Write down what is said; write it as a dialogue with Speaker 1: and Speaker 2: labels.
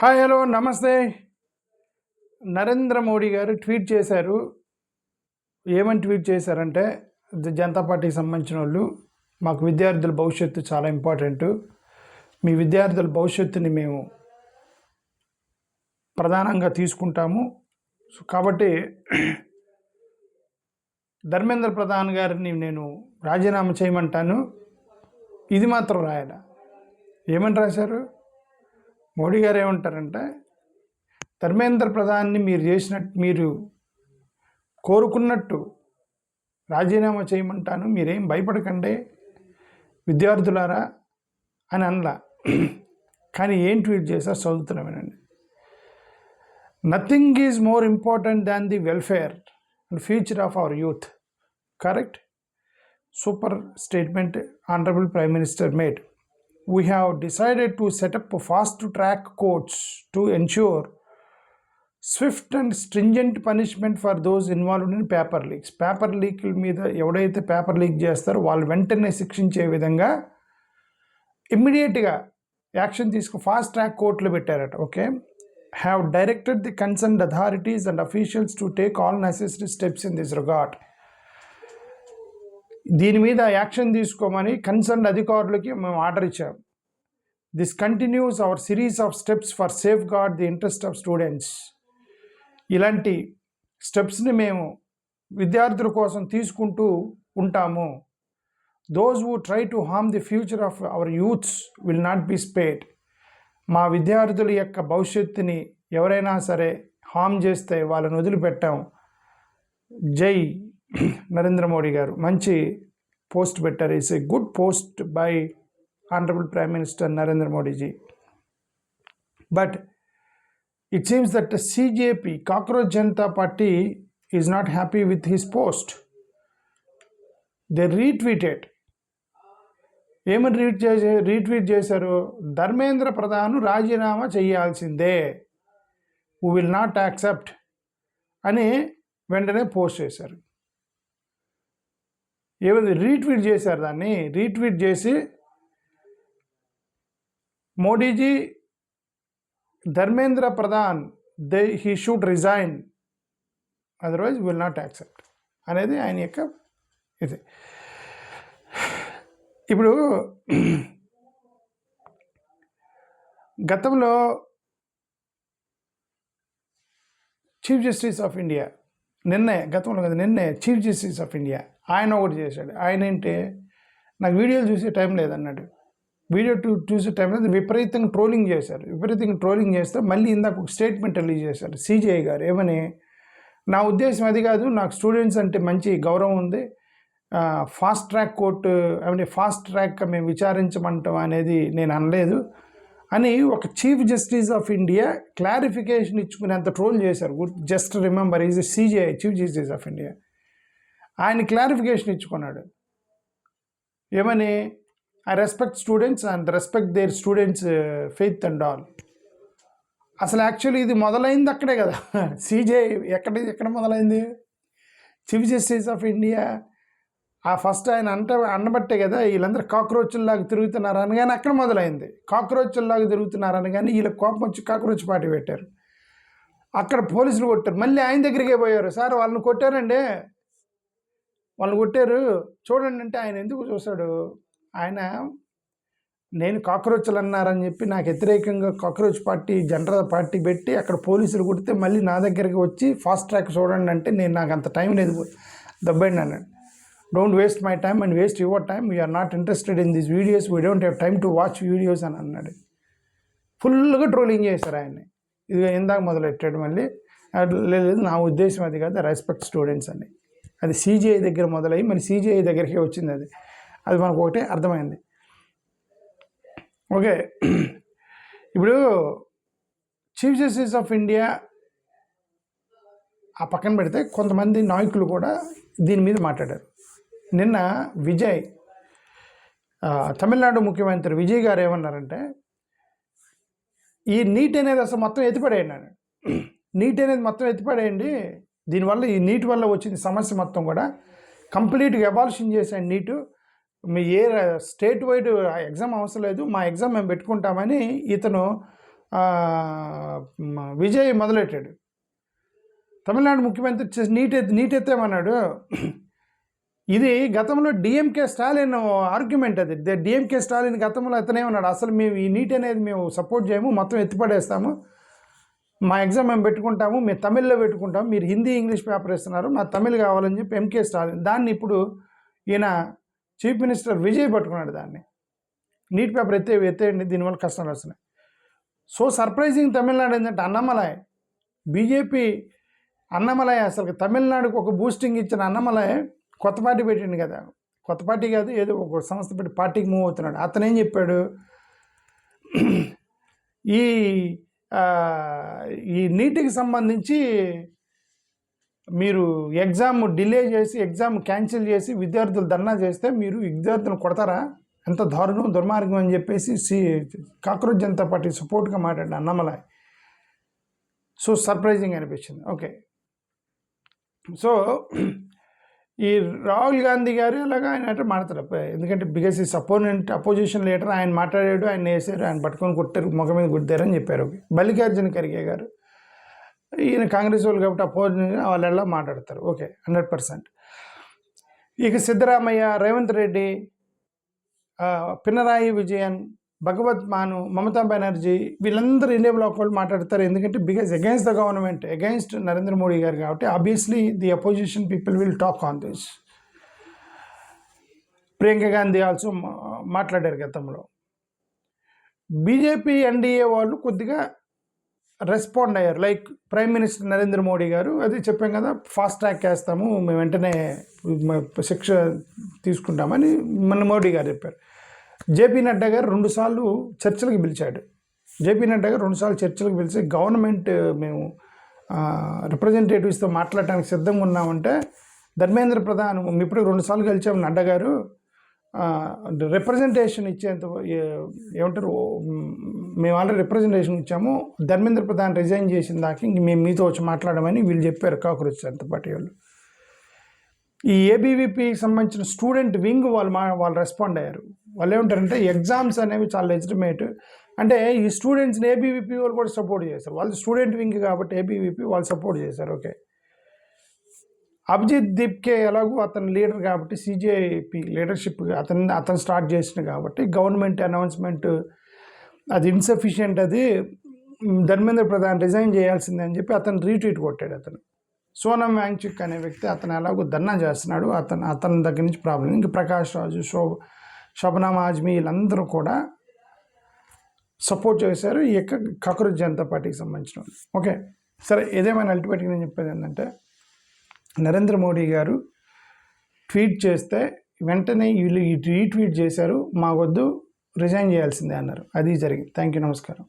Speaker 1: Hi hello నమస్తే. నరేంద్ర మోడీ గారు tweet చేశారు. ఏమని ట్వీట్ చేశారంటే, జనతా పార్టీకి సంబంధించిన వాళ్ళు, మాకు విద్యార్థుల భవిష్యత్తు చాలా ఇంపార్టెంటు, మీ విద్యార్థుల భవిష్యత్తుని మేము ప్రధానంగా తీసుకుంటాము. కాబట్టి ధర్మేంద్ర ప్రధాన్ గారిని నేను రాజీనామా చేయమంటాను. ఇది మాత్రం రాయాల. ఏమని రాశారు? మోడీ గారు ఏమంటారంటే, ధర్మేంద్ర ప్రధాన్ని మీరు కోరుకున్నట్టు రాజీనామా చేయమంటాను, మీరేం భయపడకండి విద్యార్థులారా అని అనలా. కానీ ఏం ట్వీట్ చేశారు చదువుతున్నా వినండి. Nothing is more important than the welfare and future of hour youth. Correct? Super statement honourable prime minister made. We have decided to set up fast-track courts to ensure swift and stringent punishment for those involved in paper leaks. Paper లీక్ల మీద ఎవడైతే paper leak చేస్తారో వాళ్ళు వెంటనే శిక్షించే విధంగా ఇమ్మీడియట్గా action fast track కోర్టులు పెట్టారట. Okay, have directed the concerned authorities and officials to take all necessary steps in this regard. దీని మీద యాక్షన్ తీసుకోమని కన్సర్న్ అధికారులకి మేము ఆర్డర్ ఇచ్చాం. This continues our series of steps for safeguard the interest of students. ఇలాంటి స్టెప్స్ని మేము విద్యార్థుల కోసం తీసుకుంటూ ఉంటాము. Those who try to harm the future of our youths will not be spared. మా విద్యార్థుల యొక్క భవిష్యత్తుని ఎవరైనా సరే హార్మ్ చేస్తే వాళ్ళని వదిలిపెట్టాం. జై నరేంద్ర మోడీ గారు మంచి పోస్ట్ పెట్టారు. It's a good post by honourable prime minister Narendra Modiji. But it seems that CJP, cockroach Janata party, is not happy with his post. They retweeted. ఏమని రీట్వీట్ చేశారు? ధర్మేంద్ర ప్రధాన్ రాజీనామా చేయాల్సిందే, వీ విల్ నాట్ యాక్సెప్ట్ అని వెంటనే పోస్ట్ చేశారు. ఏమైంది? రీట్వీట్ చేశారు. దాన్ని రీట్వీట్ చేసి Modiji, Dharmendra Pradhan he should resign, otherwise will not accept అనేది ఆయన యొక్క ఇది. ఇప్పుడు గతంలో చీఫ్ జస్టిస్ ఆఫ్ ఇండియా నిన్నే చీఫ్ జస్టిస్ ఆఫ్ ఇండియా ఆయన ఒకటి చేశాడు. ఆయన ఏంటి, నాకు వీడియోలు చూసే టైం లేదన్నాడు. వీడియో చూసే టైం లేదు, విపరీతంగా ట్రోలింగ్ చేశారు. విపరీతంగా ట్రోలింగ్ చేస్తే మళ్ళీ ఇందాక ఒక స్టేట్మెంట్ రిలీజ్ చేశారు సిజేఐ గారు. ఏమని, నా ఉద్దేశం అది కాదు, నాకు స్టూడెంట్స్ అంటే మంచి గౌరవం ఉంది, ఫాస్ట్ ట్రాక్ కోర్టు ఫాస్ట్ ట్రాక్గా మేము విచారించమంటాం అనేది నేను అనలేదు అని ఒక chief justice of India clarification ఇచ్చుకునేంత ట్రోల్ చేశారు. Just remember, is CJI chief justice of India. ఆయన క్లారిఫికేషన్ ఇచ్చుకున్నాడు. ఏమని, I respect students and respect their students faith and all. అసలు యాక్చువల్లీ ఇది మొదలైంది అక్కడే కదా. సిజేఐ ఎక్కడ మొదలైంది? చీఫ్ జస్టిస్ ఆఫ్ ఇండియా ఆ ఫస్ట్ ఆయన అన్నబట్టే కదా వీళ్ళందరూ కాక్రోచ్ల్లాగా తిరుగుతున్నారు అనగానే అక్కడ మొదలైంది. కాక్రోచ్ల్లాగా తిరుగుతున్నారు అనగానే వీళ్ళకి కోపం వచ్చి కాక్రోచ్ పార్టీ పెట్టారు. అక్కడ పోలీసులు కొట్టారు. మళ్ళీ ఆయన దగ్గరికే పోయారు. సార్ వాళ్ళని కొట్టారండి, వాళ్ళని కొట్టారు చూడండి అంటే ఆయన ఎందుకు చూశాడు? ఆయన నేను కాక్రోచ్లు అన్నారని చెప్పి నాకు వ్యతిరేకంగా కాక్రోచ్ పార్టీ జనరల్ పార్టీ పెట్టి అక్కడ పోలీసులు కొడితే మళ్ళీ నా దగ్గరికి వచ్చి ఫాస్ట్ ట్రాక్ చూడండి అంటే నాకు అంత టైం లేదు, దబ్బండి అన్నాడు. Don't waste my time and waste your time, we are not interested in these videos, we don't have time to watch videos అని అన్నాడు. ఫుల్గా ట్రోలింగ్ చేశారు ఆయన్ని. ఇది ఇందాక మొదలెట్టాడు మళ్ళీ. లేదు, నా ఉద్దేశం అది కాదు, రెస్పెక్ట్ స్టూడెంట్స్ అని. అది సిజేఐ దగ్గర మొదలయ్యి మరి సిజేఐ దగ్గరికి వచ్చింది. అది మనకు ఒకటే అర్థమైంది. ఓకే, ఇప్పుడు చీఫ్ జస్టిస్ ఆఫ్ ఇండియా ఆ పక్కన పెడితే కొంతమంది నాయకులు కూడా దీని మీద మాట్లాడారు. నిన్న తమిళనాడు ముఖ్యమంత్రి విజయ్ గారు ఏమన్నారంటే, ఈ నీట్ అనేది అసలు మొత్తం ఎత్తిపడేయండి అన్నాడు. నీట్ అనేది మొత్తం ఎత్తిపడేయండి, దీనివల్ల ఈ నీట్ వల్ల వచ్చిన సమస్య మొత్తం కూడా కంప్లీట్గా అబాలిషన్ చేసాను. నీటు మీ ఏ స్టేట్ వైడ్ ఎగ్జామ్ అవసరం లేదు, మా ఎగ్జామ్ మేము పెట్టుకుంటామని ఇతను విజయ్ మొదలెట్టాడు. తమిళనాడు ముఖ్యమంత్రి నీట్ ఎత్తేమన్నాడు. ఇది గతంలో డిఎంకే స్టాలిన్ ఆర్గ్యుమెంట్. అది డిఎంకే స్టాలిన్ గతంలో అతనేమన్నాడు, అసలు మేము ఈ నీట్ అనేది మేము సపోర్ట్ చేయము, మొత్తం ఎత్తిపడేస్తాము, మా ఎగ్జామ్ మేము పెట్టుకుంటాము, మేము తమిళ్లో పెట్టుకుంటాము, మీరు హిందీ ఇంగ్లీష్ పేపర్ ఇస్తున్నారు, మా తమిళ్ కావాలని చెప్పి ఎంకే స్టాలిన్. దాన్ని ఇప్పుడు ఈయన చీఫ్ మినిస్టర్ విజయ్ పట్టుకున్నాడు. దాన్ని నీట్ పేపర్ ఎత్తేయండి, దీనివల్ల కష్టాలు వస్తున్నాయి. సో సర్ప్రైజింగ్ తమిళనాడు ఏంటంటే అన్నమలై, బీజేపీ అన్నమలై, అసలు తమిళనాడుకు ఒక బూస్టింగ్ ఇచ్చిన అన్నమలై కొత్త పార్టీ పెట్టిండు కదా, కొత్త పార్టీ కాదు, ఏదో ఒక సంస్థ పెట్టి పార్టీకి మూవ్ అవుతున్నాడు. అతను ఏం చెప్పాడు, ఈ నీటికి సంబంధించి మీరు ఎగ్జామ్ డిలే చేసి ఎగ్జామ్ క్యాన్సిల్ చేసి విద్యార్థులు ధర్నా చేస్తే మీరు విద్యార్థులను కొడతారా, ఎంత దారుణం దుర్మార్గం అని చెప్పేసి కాక్రోచ్ జనతా పార్టీ సపోర్ట్గా మాట్లాడిన అన్నమలై. సో సర్ప్రైజింగ్ అనిపించింది. ఓకే, సో ఈ రాహుల్ గాంధీ గారు ఇలాగా ఆయన అంటే మాట్లాడతారు, ఎందుకంటే బికాస్ ఈ అపోజిషన్ లీడర్, ఆయన మాట్లాడాడు, ఆయన వేసారు, ఆయన పట్టుకొని కొట్టారు, ముఖం మీద కొట్టారని చెప్పారు. మల్లికార్జున ఖర్గే గారు, ఈయన కాంగ్రెస్ వాళ్ళు కాబట్టి అపోజిషన్ వాళ్ళు ఎలా మాట్లాడతారు. ఓకే, 100%. ఇక సిద్ధరామయ్య, రేవంత్ రెడ్డి, పినరాయి విజయన్, భగవత్ మాను, మమతా బెనర్జీ, వీళ్ళందరూ ఇండియా బ్లాక్ వాళ్ళు మాట్లాడతారు. ఎందుకంటే because against the government, against Narendra Modi గారు కాబట్టి obviously the opposition people will talk on this. Priyanka Gandhi also మాట్లాడారు గతంలో. బీజేపీ ఎన్డీఏ వాళ్ళు కొద్దిగా రెస్పాండ్ అయ్యారు, like prime minister Narendra Modi గారు అది చెప్పాం కదా, ఫాస్ట్ ట్రాక్ వేస్తాము, మేము వెంటనే శిక్ష తీసుకుంటామని మన మోడీ గారు చెప్పారు. జేపీ నడ్డా గారు 2 సార్లు చర్చలకు పిలిచాడు. జేపీ నడ్డా గారు 2 సార్లు చర్చలకు పిలిచి గవర్నమెంట్ మేము రిప్రజెంటేటివ్స్తో మాట్లాడటానికి సిద్ధంగా ఉన్నామంటే, ధర్మేంద్ర ప్రధాన్ ఇప్పుడు 2 సార్లు కలిసాము నడ్డా గారు, రిప్రజెంటేషన్ ఇచ్చేంత ఏమంటారు, మేము ఆల్రెడీ రిప్రజెంటేషన్ ఇచ్చాము, ధర్మేంద్ర ప్రధాన్ రిజైన్ చేసిన దాకా ఇంక మేము మీతో వచ్చి మాట్లాడమని వీళ్ళు చెప్పారు కాక్రోచ్ జనతా పార్టీ వాళ్ళు. ఈ ఏబీవీపీకి సంబంధించిన స్టూడెంట్ వింగ్ వాళ్ళు రెస్పాండ్ అయ్యారు. వాళ్ళు ఏమంటారంటే ఎగ్జామ్స్ అనేవి చాలా లెజిటిమేట్, అంటే ఈ స్టూడెంట్స్ని ఏబీవీపీ వాళ్ళు కూడా సపోర్ట్ చేశారు, వాళ్ళు స్టూడెంట్ వింగ్ కాబట్టి ఏబీవీపీ వాళ్ళు సపోర్ట్ చేశారు. ఓకే, అభిజిత్ దీప్కే ఎలాగో అతను లీడర్ కాబట్టి సిజేపీ లీడర్షిప్ అతను స్టార్ట్ చేసిన కాబట్టి గవర్నమెంట్ అనౌన్స్మెంట్ అది ఇన్సఫిషియెంట్, అది ధర్మేంద్ర ప్రధాన్ రిజైన్ చేయాల్సిందే అని చెప్పి అతను రీట్వీట్ కొట్టాడు. అతను సోనం వాంగ్చుక్ అనే వ్యక్తి అతను ఎలాగో ధర్నా చేస్తున్నాడు, అతని దగ్గర నుంచి ప్రాబ్లం. ఇంకా ప్రకాష్ రాజు, షబనామ్ ఆజ్మీ వీళ్ళందరూ కూడా సపోర్ట్ చేశారు ఈ యొక్క కాక్రోచ్ జనతా పార్టీకి సంబంధించిన వాళ్ళు. ఓకే, సరే, ఏదేమైనా అల్టిమేట్గా నేను చెప్పేది ఏంటంటే, నరేంద్ర మోడీ గారు ట్వీట్ చేస్తే వెంటనే వీళ్ళు రీట్వీట్ చేశారు, మా వద్దు రిజైన్ చేయాల్సిందే అన్నారు. అది జరిగింది. థ్యాంక్ యూ, నమస్కారం.